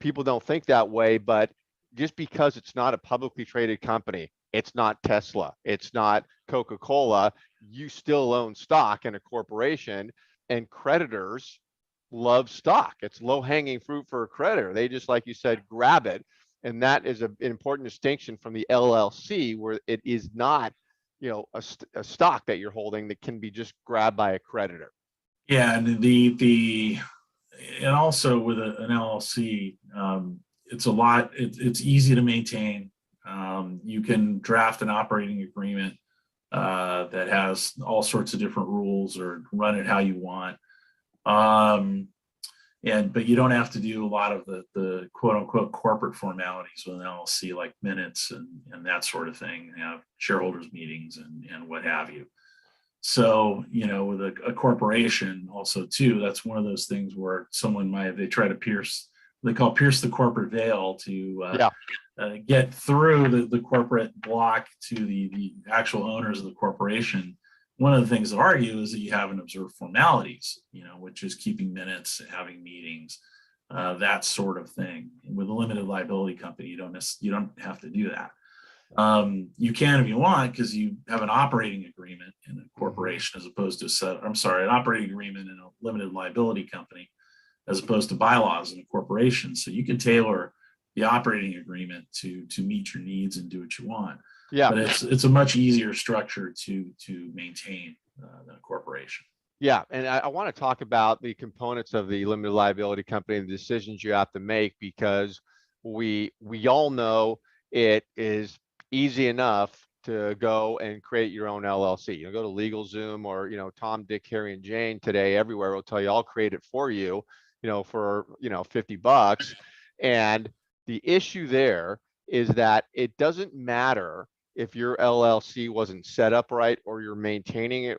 people don't think that way, but just because it's not a publicly traded company, it's not Tesla, it's not Coca-Cola, you still own stock in a corporation, and creditors love stock. It's low-hanging fruit for a creditor. They just, like you said, grab it. And that is an important distinction from the LLC, where it is not, a stock that you're holding that can be just grabbed by a creditor. Yeah, and and also with an LLC, it's easy to maintain. You can draft an operating agreement that has all sorts of different rules, or run it how you want. But you don't have to do a lot of the quote unquote corporate formalities with an LLC, like minutes and that sort of thing. You have shareholders meetings and what have you. So, with a corporation also too, that's one of those things where they try to pierce the corporate veil to get through the corporate block to the actual owners of the corporation. One of the things to argue is that you haven't observed formalities, which is keeping minutes, having meetings, that sort of thing. With a limited liability company, you don't have to do that. You can if you want, because you have an operating agreement in a corporation as opposed to an operating agreement in a limited liability company as opposed to bylaws in a corporation. So you can tailor the operating agreement to meet your needs and do what you want. Yeah, but it's a much easier structure to maintain than a corporation. Yeah, and I want to talk about the components of the limited liability company and the decisions you have to make, because we all know it is easy enough to go and create your own LLC. You go to LegalZoom or Tom, Dick, Harry, and Jane today. Everywhere will tell you, I'll create it for you, for $50. And the issue there is that it doesn't matter if your LLC wasn't set up right or you're maintaining it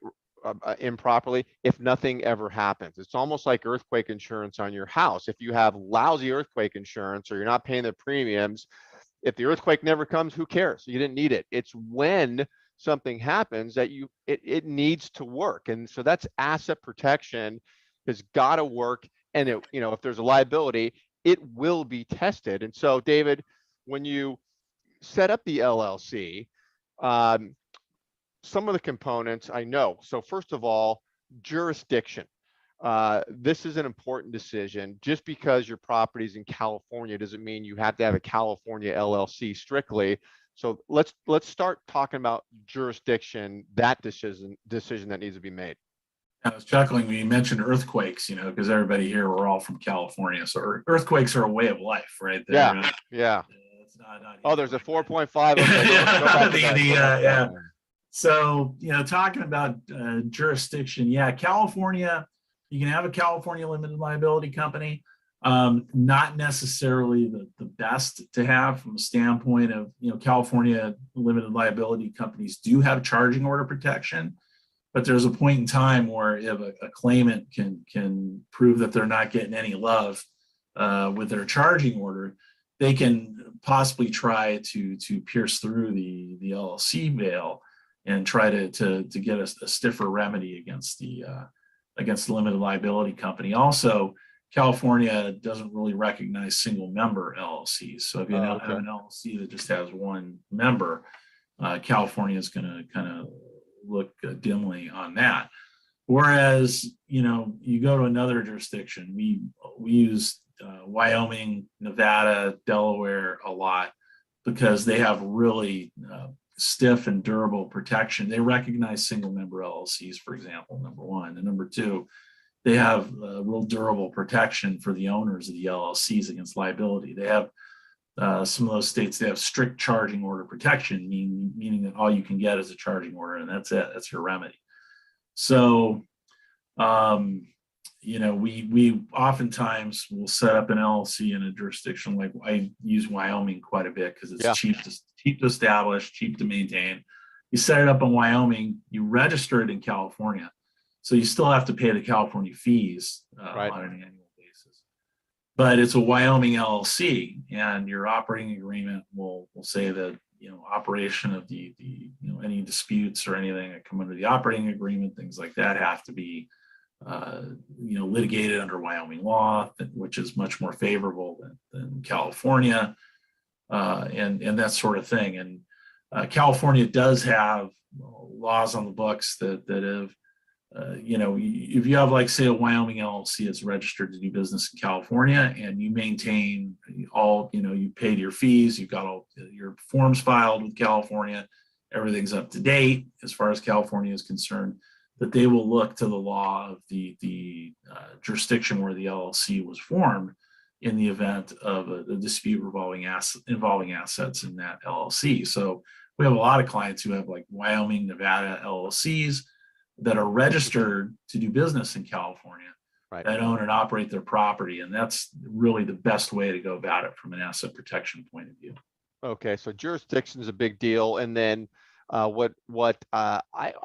improperly if nothing ever happens. It's almost like earthquake insurance on your house. If you have lousy earthquake insurance or you're not paying the premiums, if the earthquake never comes, who cares? You didn't need it. It's when something happens that it needs to work. And so that's asset protection has got to work. And if there's a liability, it will be tested. And so, David, when you set up the LLC, some of the components I know. So first of all, jurisdiction. This is an important decision. Just because your property is in California doesn't mean you have to have a California LLC strictly. So let's start talking about jurisdiction, that decision that needs to be made. I was chuckling when you mentioned earthquakes, because everybody here, we're all from California. So earthquakes are a way of life, right? Yeah. It's not there's a 4.5. Yeah. So, talking about jurisdiction, California, you can have a California limited liability company. Not necessarily the best to have from a standpoint of, California limited liability companies do have charging order protection, but there's a point in time where if a claimant can prove that they're not getting any love with their charging order, they can possibly try to pierce through the LLC veil and try to get a stiffer remedy against the limited liability company. Also, California doesn't really recognize single member LLCs. So if you have an LLC that just has one member, California is going to kind of look dimly on that. Whereas, you go to another jurisdiction, we use Wyoming, Nevada, Delaware a lot because they have really stiff and durable protection. They recognize single member LLCs, for example, number one. And number two, they have real durable protection for the owners of the LLCs against liability. They have some of those states, they have strict charging order protection, meaning that all you can get is a charging order, and that's it. That's your remedy. So, we oftentimes will set up an LLC in a jurisdiction like I use Wyoming quite a bit because it's cheap to establish, cheap to maintain. You set it up in Wyoming, you register it in California, so you still have to pay the California fees on an annual basis. But it's a Wyoming LLC, and your operating agreement will say that operation of the any disputes or anything that come under the operating agreement, things like that, have to be litigated under Wyoming law, which is much more favorable than California, and that sort of thing. And California does have laws on the books that have, if you have, like, say, a Wyoming LLC that's registered to do business in California, and you maintain all, you paid your fees, you've got all your forms filed with California, everything's up to date as far as California is concerned, that they will look to the law of the jurisdiction where the LLC was formed in the event of a dispute involving assets in that LLC. So we have a lot of clients who have, like, Wyoming, Nevada LLCs that are registered to do business in California, that own and operate their property. And that's really the best way to go about it from an asset protection point of view. Okay, so jurisdiction is a big deal. And then what I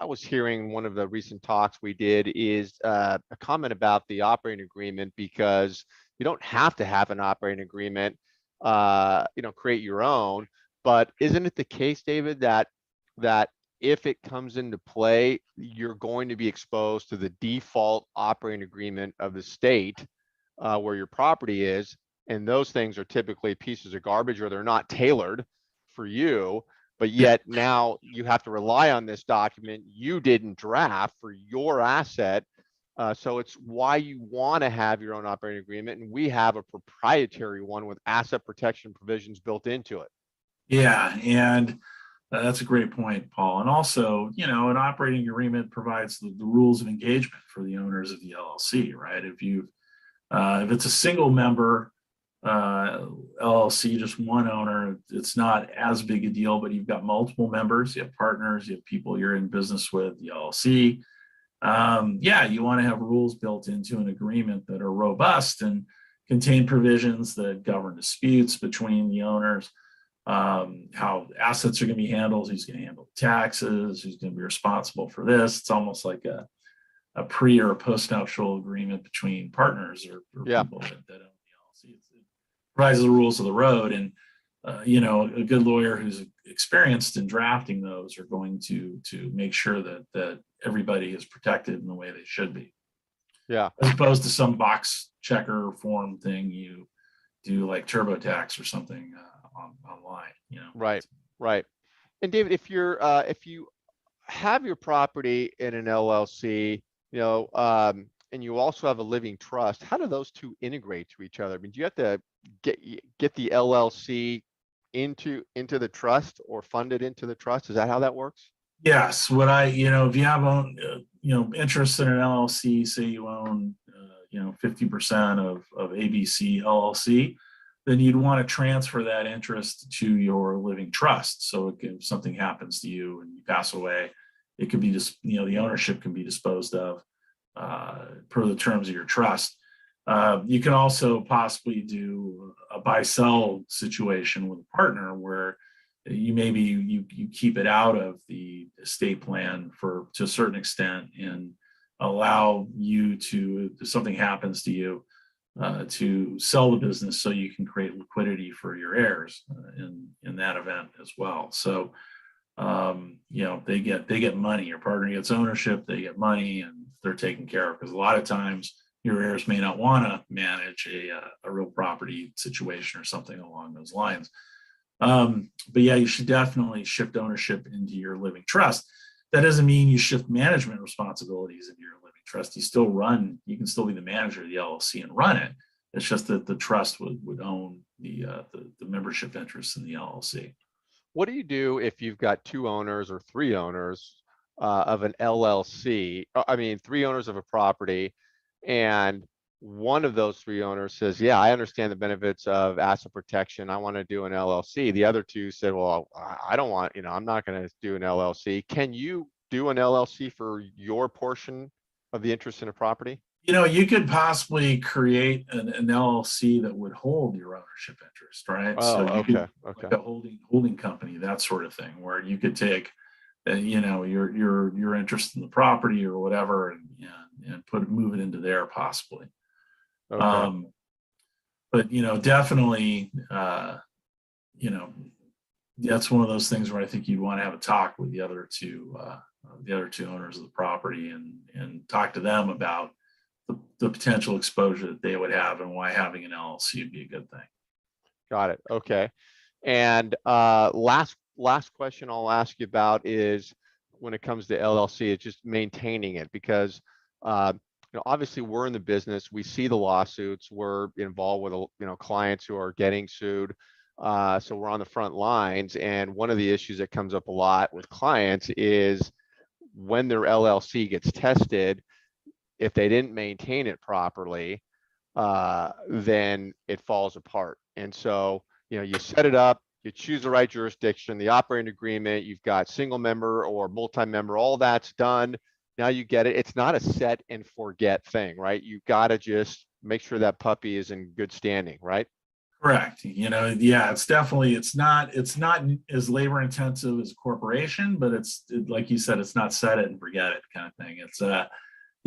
was hearing one of the recent talks we did is a comment about the operating agreement, because you don't have to have an operating agreement, create your own. But isn't it the case, David, that if it comes into play, you're going to be exposed to the default operating agreement of the state where your property is, and those things are typically pieces of garbage, or they're not tailored for you, but yet now you have to rely on this document you didn't draft for your asset. So it's why you want to have your own operating agreement, and we have a proprietary one with asset protection provisions built into it. Yeah, and that's a great point, Paul. And also, an operating agreement provides the rules of engagement for the owners of the LLC, right? If it's a single member LLC, just one owner, it's not as big a deal. But you've got multiple members, you have partners, you have people you're in business with, the LLC. You want to have rules built into an agreement that are robust and contain provisions that govern disputes between the owners. How assets are going to be handled, who's going to handle taxes, who's going to be responsible for this. It's almost like a pre or a post-nuptial agreement between partners or people that own the LLC. It provides the rules of the road, and a good lawyer who's experienced in drafting those are going to make sure that everybody is protected in the way they should be. Yeah. As opposed to some box checker form thing you do, like TurboTax or something online, Right. And David, if you have your property in an LLC, and you also have a living trust, how do those two integrate to each other? I mean, do you have to get the LLC into the trust or fund it into the trust? Is that how that works? Yes. If you have interest in an LLC, say you own 50% of ABC LLC, then you'd want to transfer that interest to your living trust. So if something happens to you and you pass away, it could be just, the ownership can be disposed of per the terms of your trust. You can also possibly do a buy-sell situation with a partner where you keep it out of the estate plan to a certain extent, and allow you to, if something happens to you, to sell the business so you can create liquidity for your heirs in that event as well. So they get money. Your partner gets ownership, they get money, and they're taken care of, because a lot of times your heirs may not want to manage a real property situation or something along those lines. But you should definitely shift ownership into your living trust. That doesn't mean you shift management responsibilities into your living trust. You can still be the manager of the LLC and run it. It's just that the trust would own the membership interests in the LLC. what do you do if you've got 2 owners or 3 owners of an LLC? I mean, 3 owners of a property, and one of those 3 owners says, yeah, I understand the benefits of asset protection. I want to do an LLC. The other 2 said, well, I don't want, I'm not going to do an LLC. Can you do an LLC for your portion of the interest in a property? You could possibly create an LLC that would hold your ownership interest, right? Oh, So you could, okay. like a holding company, that sort of thing, where you could take, your interest in the property or whatever, and move it into there possibly. Okay. But definitely, that's one of those things where I think you'd want to have a talk with the other two owners of the property and talk to them about the potential exposure that they would have and why having an LLC would be a good thing. Got it. Okay. And last question I'll ask you about is when it comes to LLC, it's just maintaining it, because obviously we're in the business, we see the lawsuits, we're involved with clients who are getting sued, so we're on the front lines. And one of the issues that comes up a lot with clients is when their LLC gets tested, if they didn't maintain it properly, then it falls apart. And so, you set it up, you choose the right jurisdiction, the operating agreement, you've got single member or multi-member, all that's done. Now you get it. It's not a set and forget thing, right? You got to just make sure that puppy is in good standing, right? Correct. Yeah, it's not as labor intensive as a corporation, but like you said, it's not set it and forget it kind of thing. It's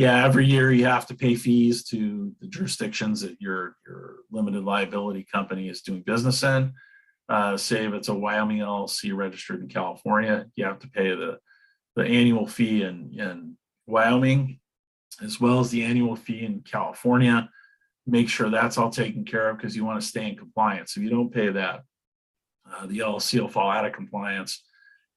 every year you have to pay fees to the jurisdictions that your limited liability company is doing business in. Say if it's a Wyoming LLC registered in California, you have to pay the annual fee in Wyoming, as well as the annual fee in California. Make sure that's all taken care of, because you want to stay in compliance. If you don't pay that, the LLC will fall out of compliance,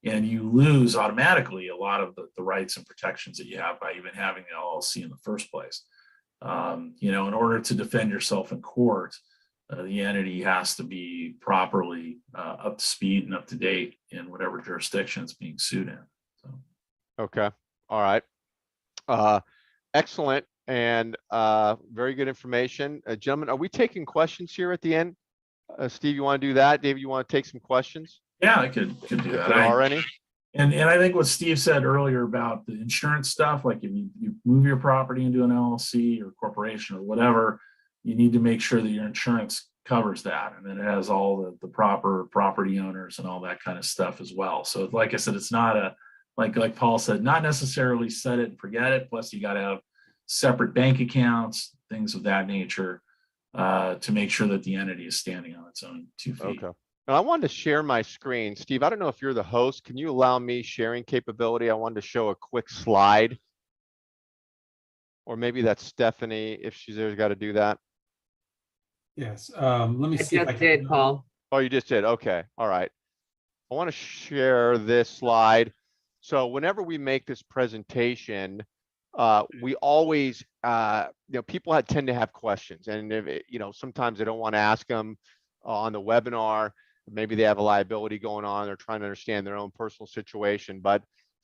and you lose automatically a lot of the rights and protections that you have by even having the LLC in the first place. In order to defend yourself in court, the entity has to be properly up to speed and up to date in whatever jurisdiction it's being sued in. So. Okay. All right. Excellent. And very good information. Gentlemen, are we taking questions here at the end? Steve, you want to do that? David, you want to take some questions? Yeah, I could do If that. there are any. And I think what Steve said earlier about the insurance stuff, like if you move your property into an LLC or corporation or whatever, you need to make sure that your insurance covers that, and then it has all the proper property owners and all that kind of stuff as well. So like I said, it's not like Paul said, not necessarily set it and forget it. Plus you got to have separate bank accounts, things of that nature, to make sure that the entity is standing on its own 2 feet. Okay. Now I wanted to share my screen. Steve, I don't know if you're the host. Can you allow me sharing capability? I wanted to show a quick slide. Or maybe that's Stephanie, if she's there's got to do that. Yes, let me see if I just can. did, Paul. Oh, you just did. Okay. All right. I want to share this slide. So whenever we make this presentation, we always, people tend to have questions, and if sometimes they don't want to ask them on the webinar. Maybe they have a liability going on. They're trying to understand their own personal situation, but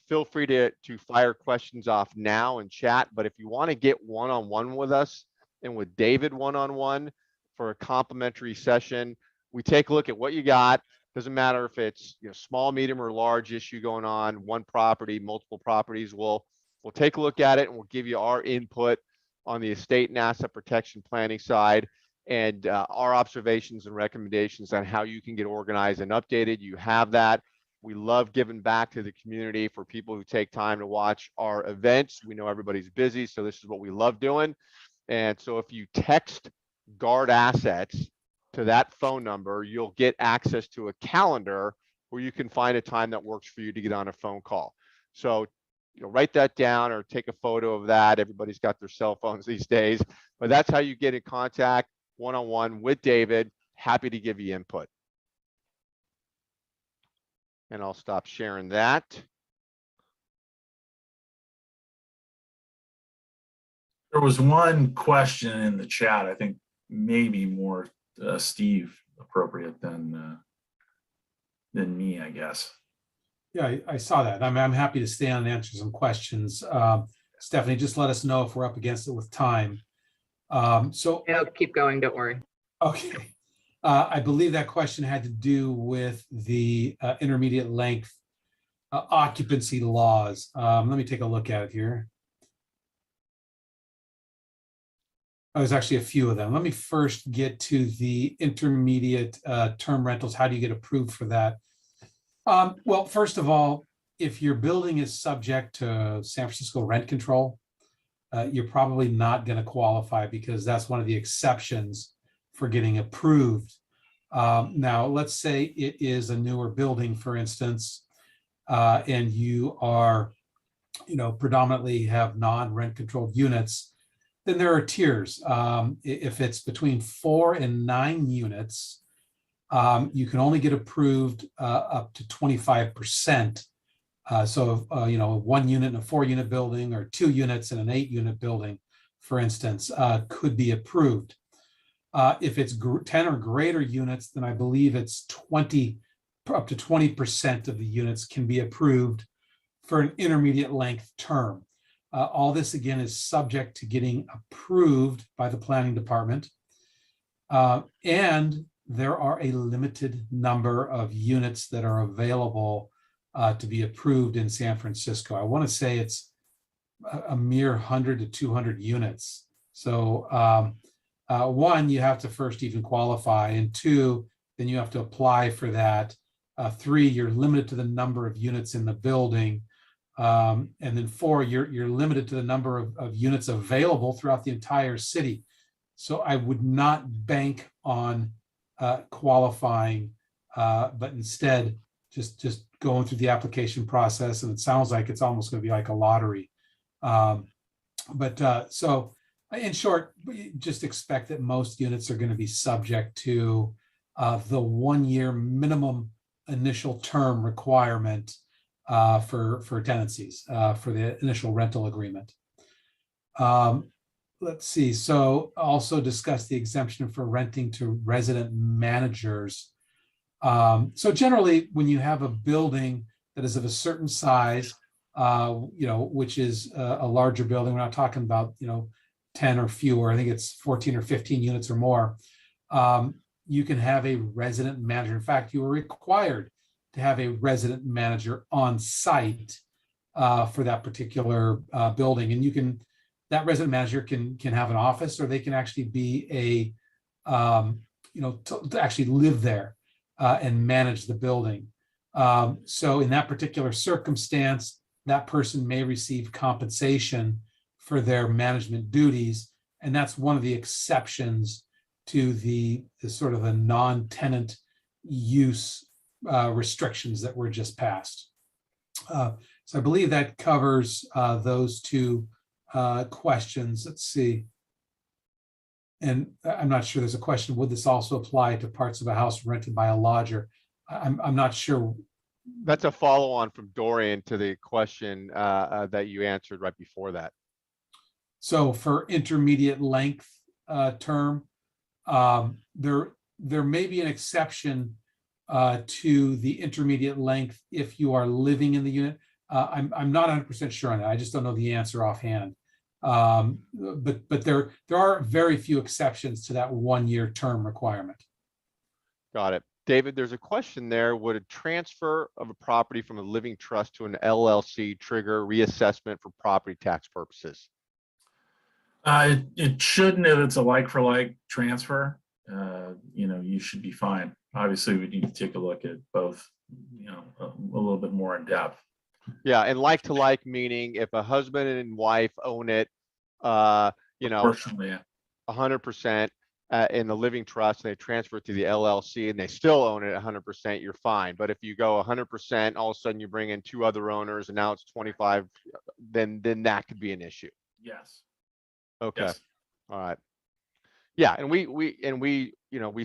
feel free to fire questions off now in chat. But if you want to get one-on-one with us and with David one-on-one for a complimentary session, we take a look at what you got. Doesn't matter if it's small, medium, or large issue going on, one property, multiple properties. We'll take a look at it and we'll give you our input on the estate and asset protection planning side, and our observations and recommendations on how you can get organized and updated. You have that. We love giving back to the community for people who take time to watch our events. We know everybody's busy, so this is what we love doing. And so if you text Guard Assets to that phone number, you'll get access to a calendar where you can find a time that works for you to get on a phone call. So write that down or take a photo of that. Everybody's got their cell phones these days, but that's how you get in contact one-on-one with David. Happy to give you input. And I'll stop sharing that. There was one question in the chat, I think maybe more Steve appropriate than me, I guess. Yeah, I saw that. I'm happy to stay on and answer some questions. Stephanie, just let us know if we're up against it with time. So, It'll keep going, don't worry. okay. I believe that question had to do with the intermediate length occupancy laws. Let me take a look at it here. Oh, there's actually a few of them. Let me first get to the intermediate term rentals. How do you get approved for that? Well, first of all, if your building is subject to San Francisco rent control, you're probably not going to qualify because that's one of the exceptions for getting approved. Now, let's say it is a newer building, for instance, and you are, predominantly have non-rent controlled units, then there are tiers. If it's between 4 and 9 units, you can only get approved up to 25%. So, 1 unit in a 4-unit building or 2 units in an 8-unit building, for instance, could be approved. If it's 10 or greater units, then I believe it's up to 20% of the units can be approved for an intermediate length term. All this, again, is subject to getting approved by the planning department. And there are a limited number of units that are available to be approved in San Francisco. I want to say it's a mere 100 to 200 units. So, 1, you have to first even qualify, and 2, then you have to apply for that. 3, you're limited to the number of units in the building. And then 4, you're limited to the number of units available throughout the entire city. So I would not bank on qualifying, but instead just going through the application process. And it sounds like it's almost going to be like a lottery. So in short, just expect that most units are going to be subject to the 1-year minimum initial term requirement for tenancies, for the initial rental agreement. Let's see. So also discuss the exemption for renting to resident managers. So generally, when you have a building that is of a certain size, which is a larger building, we're not talking about, 10 or fewer, I think it's 14 or 15 units or more, you can have a resident manager. In fact, you are required to have a resident manager on site for that particular building. And that resident manager can have an office, or they can actually be to actually live there and manage the building. So in that particular circumstance, that person may receive compensation for their management duties. And that's one of the exceptions to the sort of a non-tenant use restrictions that were just passed. So I believe that covers those 2 questions. Let's see. And I'm not sure, there's a question, would this also apply to parts of a house rented by a lodger? I'm not sure. That's a follow-on from Dorian to the question that you answered right before that. So for intermediate length term, there may be an exception to the intermediate length if you are living in the unit. I'm not 100% sure on that. I just don't know the answer offhand. But there are very few exceptions to that 1-year term requirement. Got it. David, there's a question there. Would a transfer of a property from a living trust to an LLC trigger reassessment for property tax purposes? It shouldn't if it's a like-for-like transfer. You should be fine. Obviously, we need to take a look at both, a little bit more in depth. Yeah, and like to like, meaning if a husband and wife own it, Personally, yeah. 100% in the living trust, and they transfer it to the LLC and they still own it 100%, you're fine. But if you go 100%, all of a sudden you bring in 2 other owners and now it's 25, then that could be an issue. Yes. Okay. Yes. All right. Yeah, and we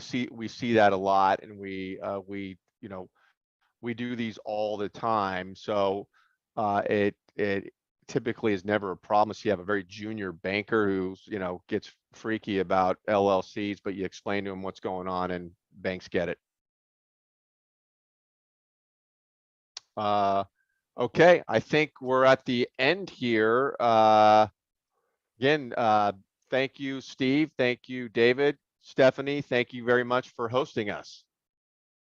see that a lot, and we do these all the time. So it typically is never a problem if you have a very junior banker who's gets freaky about LLCs, but you explain to them what's going on and banks get it. Okay, I think we're at the end here. Again, thank you, Steve. Thank you, David. Stephanie, thank you very much for hosting us.